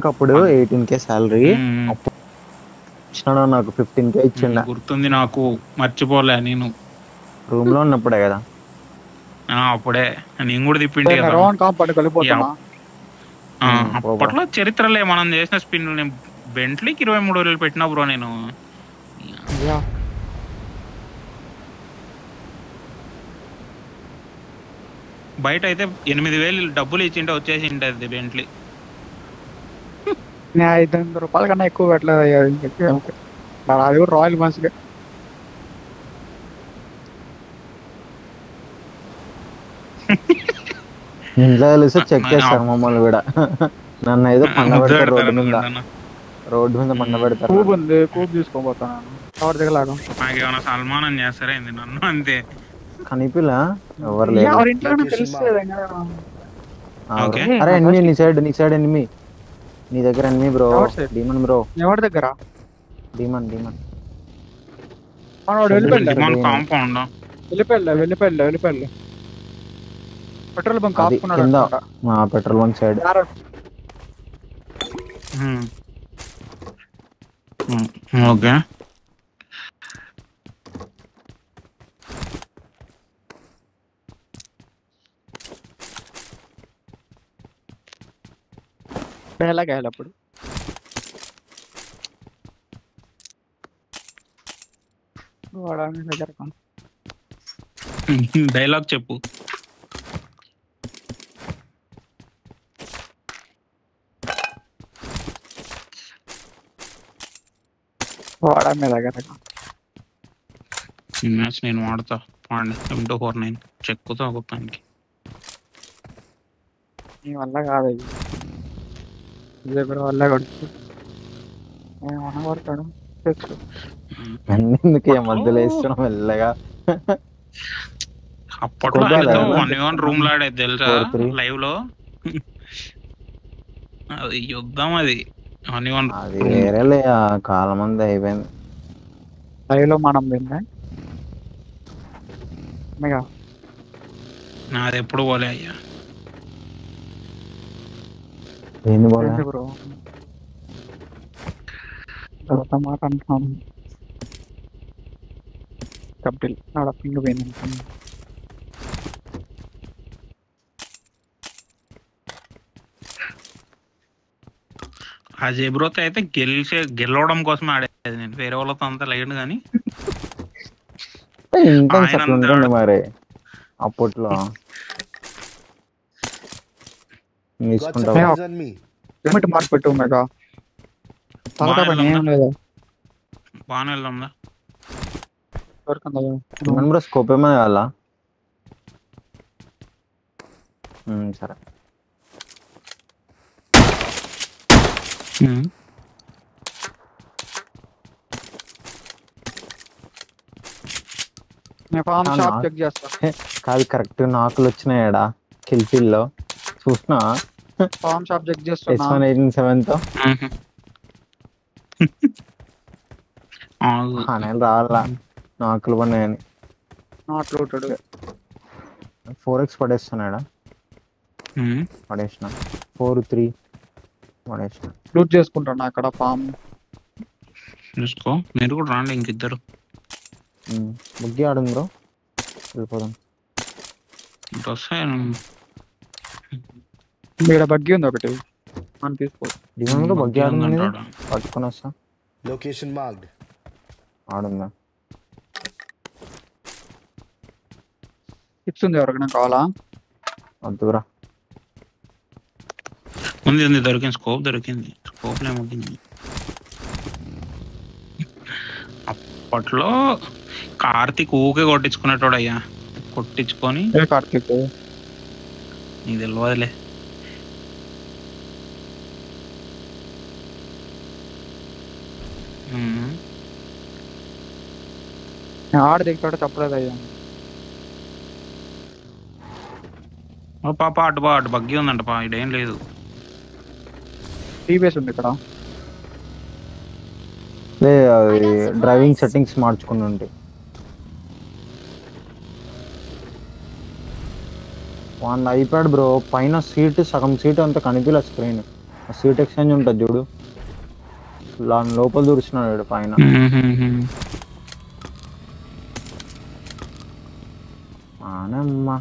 అప్పుడు 18K salary ఇచ్చినాడు, నాకు 15K ఇచ్చిండ. గుర్తుంది నాకు, మర్చిపోలే నేను. రూమ్ లో ఉన్నప్పుడే కదా అప్పుడే నేను కూడా తిప్పింటి కదా. అప్పట్లో చరిత్రలే మనం చేసిన స్పిన్. నేను బెంట్లీకి 23,000 పెట్టినా బ్రో నేను. బయట అయితే 8,000 డబ్బులు ఇచ్చింటే వచ్చేసి ఉంటుంది బెంట్లీ. 500 రూపాయల కన్నా ఎక్కువ పెట్టలేదు. అది కూడా రాయల్ మంచిగా. ఇంట్లో తెలిసి చెక్ చేస్తారు మమ్మల్ని కూడా. నన్ను ఏదో పండ పెడతారు రోడ్డు మీద పండ పెడతారు. కూబ్ తీసుకోబోతాను ఎవరి దగ్గర. నాకేమైనా సల్మానం చేస్తారా ఏంది నన్ను? అంతే కనిపిలా ఎవరు లేదు. అరే ఎనిమి నీ సైడ్ ఎనిమి. నీ దగ్గర ఎనిమి బ్రో. Demon bro. ఎవరి దగ్గర? డీమన్ కాంపౌండ్ వెళ్ళిపోయాడు. పెట్రోల్ బంక్ ఆపుకున్నాడు. Petrol bunk side. ఓకే ఎలాగప్పుడు డైలాగ్ చెప్పు. మ్యాచ్ నేను వాడతా. M249 చెక్కుతా ఒక్కొక్కనికి. నీ వల్ల కాదు వల్ల కొడతాడు. ఎందుకు మధ్యలో వేస్తున్నాం మెల్లగా. అప్పట్లో రూమ్ లో ఆడేది తెలుసా లైవ్ లో. అది యుద్ధం. అది వేరేలే కాలం మంది అయిపోయింది. లైవ్ లో మనం నాది ఎప్పుడు పోలే అయ్యా. ఏంది పోలే బ్రో? తర్వాత మాట అంటున్నాను. కబ్డిల్ ఆడ పిండి పోయింది. ఆ జెబ్రోతో అయితే గెలవడం కోసం ఆడేది నేను. వేరే వాళ్ళతో అంతా లేదు కానీ మరి అప్పట్లో మార్క్ పెట్టు. బాగానే వెళ్దాందా? స్కోప్ ఏమైనా కావాలా? సరే కాదు కరెక్ట్ నాకులు వచ్చినాయడా కిల్ఫిల్ లో చూసినా. ఫార్మ్ షాప్ చెక్ చేస్తా. S187 తో నేను రావాలా నాకులు పడినాయని. 4x పడేస్తున్నాడా? పడేసిన 4-3 పడేసిన. లూట్ చేసుకుంటాను అక్కడ ఫామ్ చూసుకో. మీరు కూడా రాండి ఇంకిద్దరు. బుగ్గి ఆడుంది బ్రో, వెళ్ళిపోదాం. ఇక్కడ బగ్గి ఉంది ఒకటి అని తీసుకో. బగ్గి ఆడుంది పట్టుకుని వస్తా. Location marked. ఆడుందా? టిప్స్ ఉంది ఎవరికైనా కావాలా? వద్దురా. ఉంది దొరికింది. స్కోప్ దొరికింది. స్కోప్ ఏముంది అప్పట్లో. కార్తీక్ ఊకే కొట్టించుకునేటోడు అయ్యా. కొట్టించుకొని కార్తీక్ నీకు తెలియదులే. ఆడ దిగుతాడు తప్పలేదు అయ్యా. పాప అటు బగ్గి ఉందంట పా. ఇడేం లేదు. టీబీఎస్ ఉంది ఇక్కడ. డ్రైవింగ్ సెట్టింగ్స్ మార్చుకుని ఉంటే వాళ్ళ ఐప్యాడ్ బ్రో పైన సీట్ సగం సీట్ అంతా కనిపించలే స్క్రీన్. సీట్ ఎక్స్చేంజ్ ఉంటుంది చూడు, దాని లోపల దూరుస్తున్నాడు పైన. ఆనమ్మ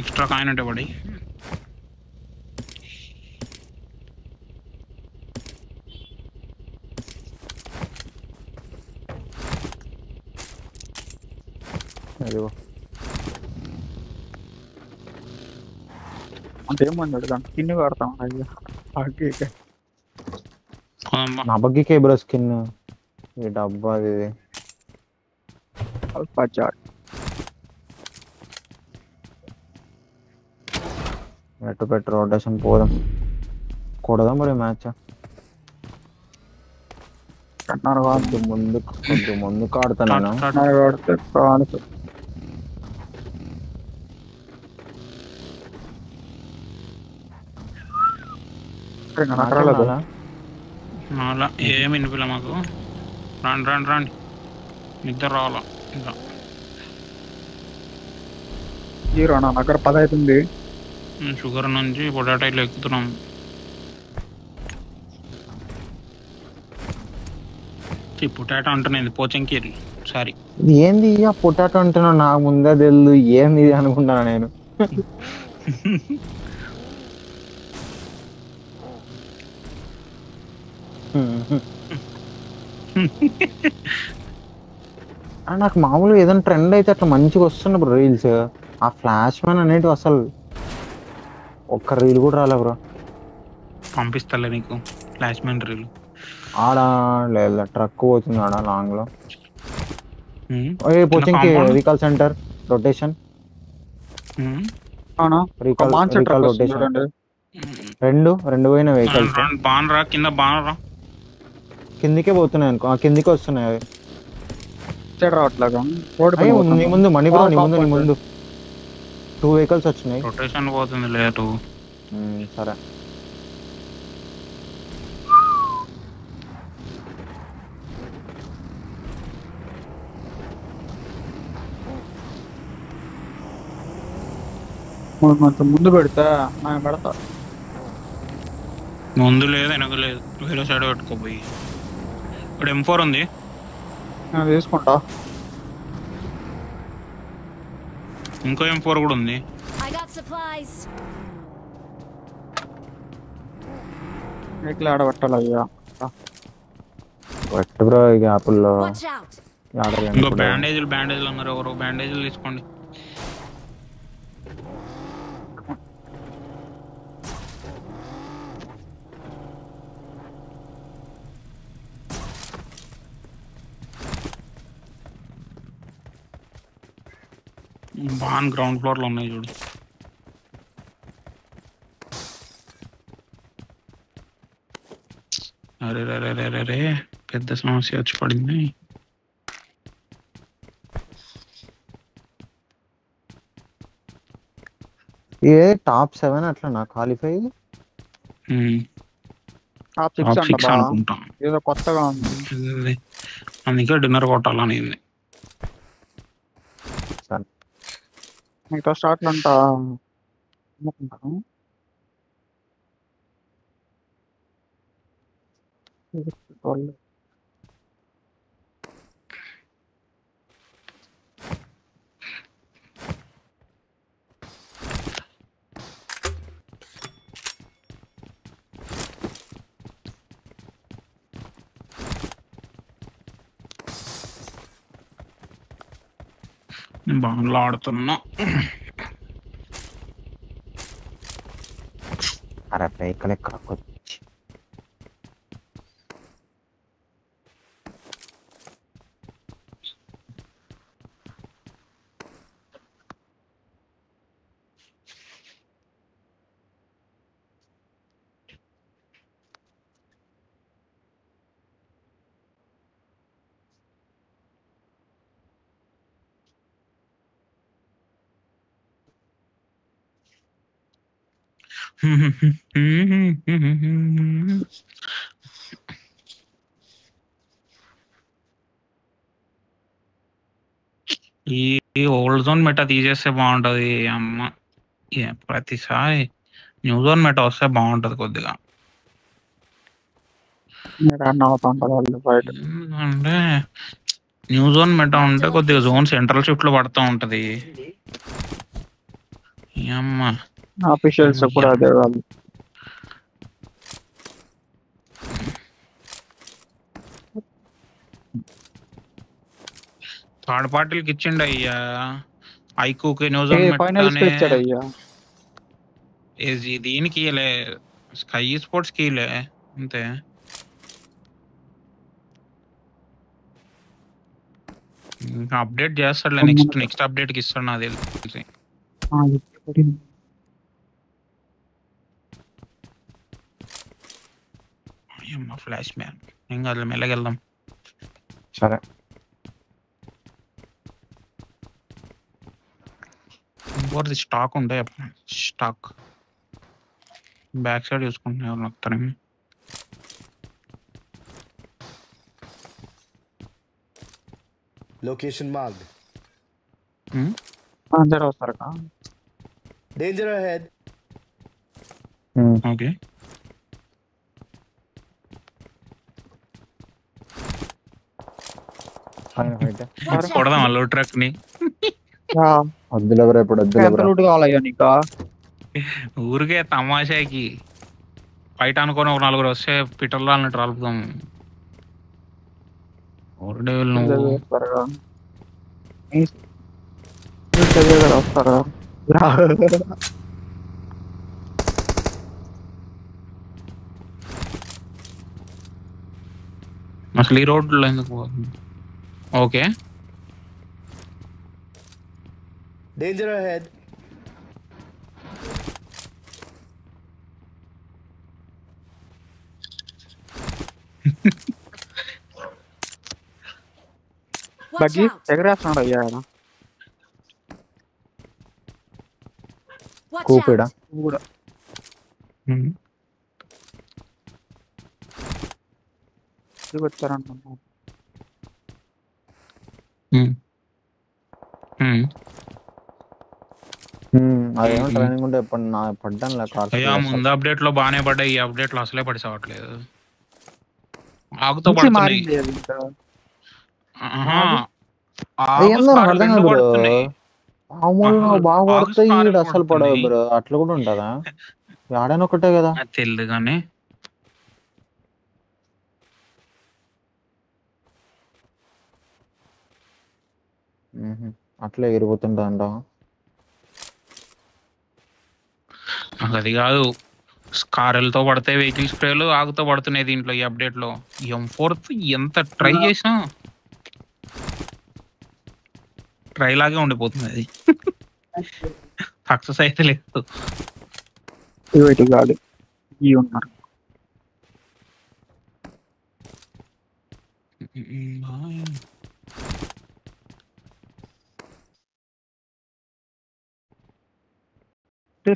ఎక్స్ట్రా కాయిన్ అంటే పడి అదిగో అంతేమంది దాన్ని స్కిన్ వాడతాం. అయ్యో నా బగ్గికే బ్రో స్కిన్. ఈ డబ్బా అది ఎటు పెట్టి రొటేషన్ పోదాం. కూడదా మరి మ్యాచ్? కొద్ది ముందుకు ఆడతా నేను. అలా ఏమి వినిపిల్ల మాకు. రాండి రాండి రాండి, నిద్ర రావాలా ఇంకా. జీరో నా దగ్గర 10 అవుతుంది. షుగర్ నుంచి పొటాటోలు ఎక్కుతున్నాం. పొటాటో అంటున్నది పోచంకీరి. సారీ, ఏంది ఆ పొటాటో అంటున్నా? నాకు ముందే తెలియదు ఏంది అనుకుంటాను నేను. నాకు మామూలుగా ఏదైనా ట్రెండ్ అయితే అట్లా మంచిగా వస్తున్నా బ్రో రీల్స్. ఆ ఫ్లాష్ మ్యాన్ అనేటివి అసలు ఒక్క రీల్ కూడా రాలే బ్రో. పంపిస్తలే నీకు ఫ్లాష్ మ్యాన్ రీల్. ఆడ లేదు, ట్రక్ పోతుంది ఆడ లాంగ్ లో. పోచింగ్కి recall centre rotation, recall rotation రెండు పోయిన వెహికల్స్ బాన్రా కింద బాన్రా కిందికే పోతున్నాయి అనుకో. కిందికి వస్తున్నాయి అవి. రావట్లేగా నీ ముందు మనీ బ్రో, నీ ముందు 2 వెహికల్స్ వచ్చినాయి. రొటేషన్ పోతుంది లేదు. సరే కొంచెం ముందు పెడతా పెడతా. ముందు లేదు వెనక లేదు, వేరే సైడ్ పెట్టుకోపోయి. ఇక్కడ M4 ఉంది, తీసుకుంటా. ఇంకో M4 కూడా ఉంది. ఆడబట్టాలి అయ్యా బ్రో. ఈ గ్యాపుల్లో ఇంకో బ్యాండేజీలు అన్నారు ఎవరు. బ్యాండేజీలు తీసుకోండి. బాన్ గ్రౌండ్ ఫ్లోర్ లో ఉన్నాయి చూడు. అరే పెద్ద సమస్య వచ్చి పడింది. ఏ టాప్ 7 అట్లా నా క్వాలిఫై. టాప్ 6 అనుకుంటా. ఏదో కొత్తగా ఉంది, అందుకే డిన్నర్ కొట్టాలని. మిగతా స్టార్ట్లు అంటా అమ్ముకుంటాను. బాగా ఆడుతున్నా. అరే వెహికల్ ఎక్కడికి ఈ ఓల్డ్ జోన్ మెటా తీసేస్తే బాగుంటది అమ్మ. ప్రతిసారి న్యూ జోన్ మెటా వస్తే బాగుంటది కొద్దిగా. రన్ అవుతా ఉంటారు వాళ్ళు బయట. అంటే న్యూ జోన్ మెటా ఉంటే కొద్దిగా జోన్ సెంట్రల్ షిఫ్ట్ లో పడుతూ ఉంటది. అమ్మ ఆఫీషియల్స్ కూడా అదే వాళ్ళు. థర్డ్ పార్టీలకి ఇచ్చిండు అయ్యా. ఐకూకి న్యూ జోన్ ఫైనల్స్ మెటానే ఇచ్చాడు అయ్యా. దీనికి ఇయలే, స్కై స్పోర్ట్స్ కి ఇయలే అంతే. ఇంకా అప్డేట్ చేస్తాడులే, నెక్స్ట్ అప్డేట్ కి ఇస్తాడు నాకు తెలిసి. ఫ్లాష్ మ్యాన్ ఏం కాదు, మెల్లగెళ్దాం. సరే ఇంకోటి స్టాక్ ఉంటే స్టాక్ బ్యాక్ సైడ్ చూసుకుంటున్నా ఎవరు వస్తారని. Location marked. అందరూ వస్తారు. Danger ahead. ఓకే కొడదాం అల్లు ట్రక్ ని. వద్దులే బ్రో, ఇప్పుడు వద్దులే ఎంత బ్రో. లూట్ కావాలయ్యా నీకు? ఊరికే తమాషాకి బయట అనుకోని ఒక నలుగురు వస్తే పిటర్లో అన్నట్టు రాలుపుదాం. నువ్వు వస్తారా? అసలు ఈ రోడ్లో ఎందుకు పోతుంది? Okay Danger ahead. బగ్గి ఎగరేస్తున్నాడు అయ్యా. కూపిడా కూడా వచ్చారంటున్నా. అదేమో ట్రైనింగ్ ఉంటే పడ్డాను అయ్యా. ముందు అప్డేట్ లో బాగానే పడ్డాయి, ఈ అప్డేట్ లో అసలే పడి సావట్లేదు. ఆగుతో నుంచి పడుతున్నాయి. మారింది అది ఇంకా. అర్థం కాదు బ్రో. మామూలుగా బాగా పడతాయి, ఈడు అసలు పడవు బ్రో. అట్లా కూడా ఉంటదా? ఆడని ఒకటే కదా తెలియదు కానీ అట్లా ఎగిరిపోతుంటా అంట. నాకు అది కాదు, స్కారెల్తో పడితే వెహికల్ స్ప్రేలు ఆగుతో పడుతున్నాయి దీంట్లో. ఈ అప్డేట్ లో M4 ఎంత ట్రై చేసినా ట్రై లాగే ఉండిపోతుంది, అది సక్సెస్ అయితే లేదు. ఇటు కాదు ఈ ఉన్నారు.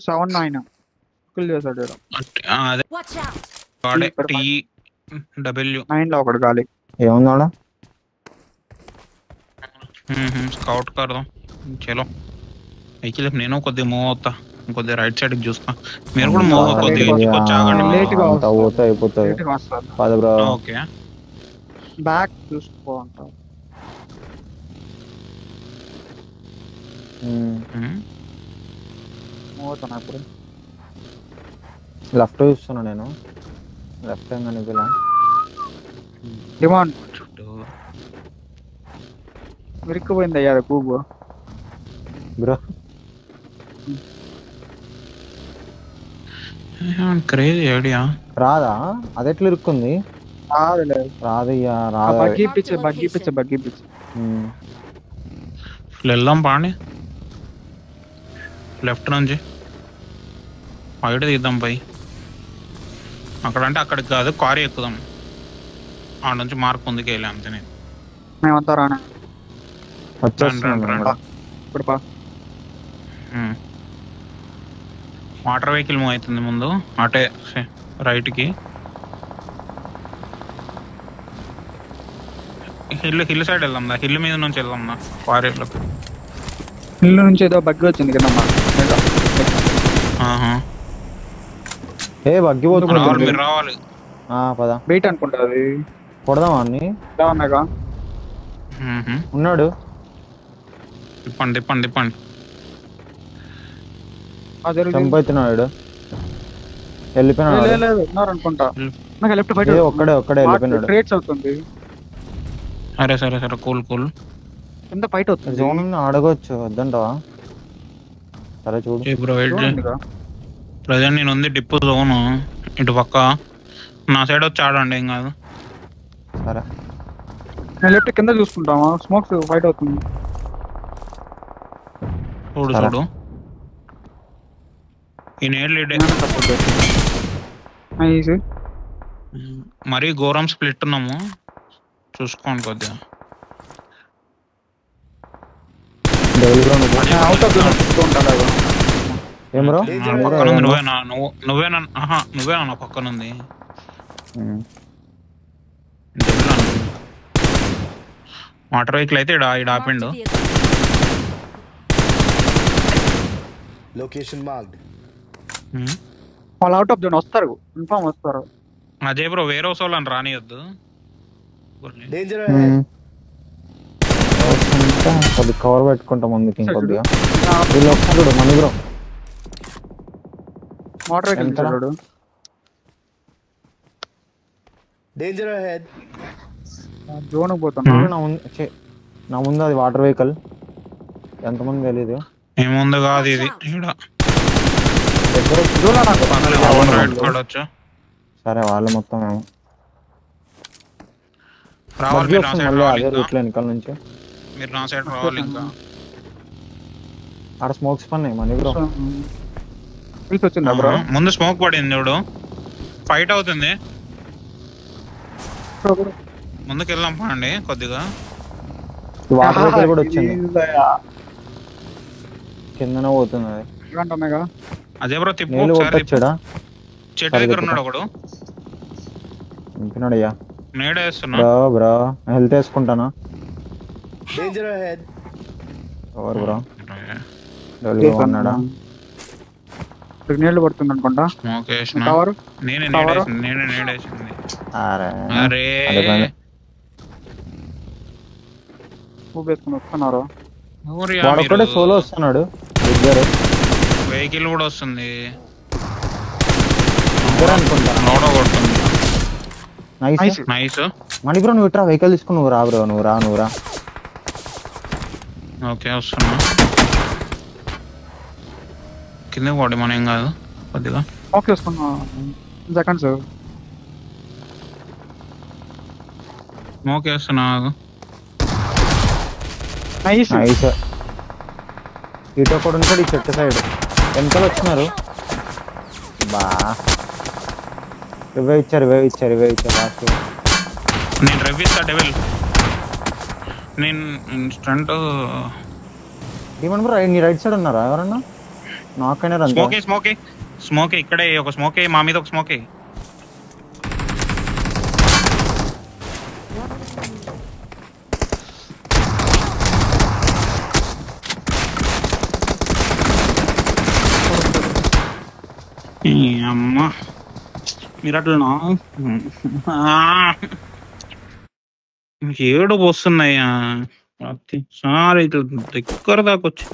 సెవెన్ 9 కిల్ చేశాడు. అదే వాడే TW 9 లో ఒకటి గాలి. ఏముందా స్కౌట్ కర్దాం. చలో వెహికల్ నేను కొద్దిగా మూవ్ అవుతా, కొద్దిగా రైట్ సైడ్ చూస్తా. మీరు కూడా మూవ్ కొద్దిగా అయిపోతుంది. ఓకే బ్యాక్ చూసుకో అంటారు. మూవ్ అవుతాను ఇప్పుడు. లెఫ్ట్ చూస్తున్నా నేను. లెఫ్ట్ హ్యాండ్ అని డిమాండ్ విరిక్కుపోయింది అయ్యా కూబు బ్రో. Crazy idea. రాదా? అది ఎట్లా ఇరుక్కుంది? రాదయ్యా, రాదా? బగ్గి పిచ్చ. వెళ్దాం పాండి, లెఫ్ట్ నుంచి బయట తీద్దాం పై. అక్కడంటే అక్కడికి కాదు, కారు ఎక్కుదాం. ఆడ నుంచి మార్క్ ముందుకు వెళ్ళాం అంతే. నేను మేమంతా రానా వచ్చేస్తున్నాను ఇప్పుడు. వాటర్ వెహికల్ మూవ్ అవుతుంది ముందు అటే రైట్ కి. హిల్ సైడ్ వెళ్దాం, హిల్ మీద నుంచి వెళ్దాం క్వారీలోకి. ఇల్లు నుంచి ఏదో బగ్గి వచ్చింది కదా బగ్గి రావాలి, మీరు రావాలి. పద బయట అనుకుంటా అది. కొడదామా అన్ని ఉన్నాగా ఉన్నాడు. తిప్పండి తిప్పండి తిప్పండి. చంపైతున్నాడు, వెళ్ళిపోయినాడు. ఉన్నారనుకుంటా. నాకు లెఫ్ట్ బయట ఒక్కడే వెళ్ళిపోయినాడు. క్రియేట్స్ అవుతుంది. సరే సరే సరే కూల్ కూల్. కింద ఫైట్ అవుతుంది. జోన్ అడగొచ్చు వద్దంటావా? సరే చూడు. ప్రజెంట్ నేను ఉంది డిప్పు జోను ఇటు పక్క. నా సైడ్ వచ్చి ఆడండి ఏం కాదు. సరే నేను లెఫ్ట్ కింద చూసుకుంటామా? స్మోక్స్ ఫైట్ అవుతుంది. చూడు చూడు ఈ నేర్లు మరీ ఘోరం స్ప్లిట్ ఉన్నాము, చూసుకోండి కొద్దిగా. నువ్వేనా నా పక్కనుంది. వాటర్ వెహికల్ అయితే ఇడ ఆపిండు. Location marked. వాళ్ళు అవుట్ ఆఫ్ జోన్ వస్తారు, ఇన్ఫార్మ్ వస్తారు. అదే బ్రో వేరే వాళ్ళని రానియొద్దు. Danger ahead. కొద్ది కవర్ పెట్టుకుంటాం ముందుకి ఇంకొద్దిగా. వీళ్ళు వస్తాడు money bro. Water vehicle danger ahead. Zone పోతున్నా. నా ముందు అది వాటర్ వెహికల్. ఎంతమంది తెలీదు. ఏముంది కాదు ఇది. సరే వాళ్ళు మొత్తం రావాలి, వెనకాల నుంచి మీరు నా సైడ్ రావాలి. ఇంకా ఆడ స్మోక్స్ పన్నాయి మనీ బ్రో. వచ్చిందా బ్రో? ముందు స్మోక్ పడింది చూడు, ఫైట్ అవుతుంది. ముందుకు వెళ్దాం పండి కొద్దిగా. వాటర్ వెహికల్ కూడా వచ్చింది, కిందనే పోతుంది అది. అదే బ్రో తిప్పు. చెట్టు దగ్గర ఉన్నాడు ఒకడు. అయ్యా నేడేస్తున్నా బ్రో. హెల్త్ వేసుకుంటానా? ఎవరు బ్రో? ఉన్నాడా? నీళ్ళు పడుతుంది అనుకుంటా. నేనే నేడేసింది. అరే వస్తున్నారు. వాడొక్కడే సోలో వస్తున్నాడు. వెహికల్ కూడా వస్తుంది అనుకుంటా. నైస్ మణి బ్రో నువ్వు ఇట్రా వెహికల్ తీసుకుని నువ్వు రా బ్రో. నువ్వు రా. ఓకే వస్తున్నా. కింద పడి మనం ఏం కాదు కొద్దిగా. ఓకే వస్తున్నా. సెకండ్స్ ఓకే వస్తున్నా. నైస్. ఇటు ఒకడు ఉంటాడు ఈ చెట్టు సైడ్. వెనకాల వచ్చినారు. బా ఇవే ఇచ్చారు లాస్ట్. నేను రవ్విస్తా డెవిల్. నేను స్టంట్ ఏమన్నా బ్రో నీ రైట్ సైడ్ ఉన్నారా ఎవరన్నా? నాకైనా స్మోకే ఇక్కడే ఒక స్మోకే, మా మీద ఒక స్మోకే. అమ్మా మీరు అట్లా ఏడు వస్తున్నాయా? ప్రతిసారి దగ్గర దాకా వచ్చి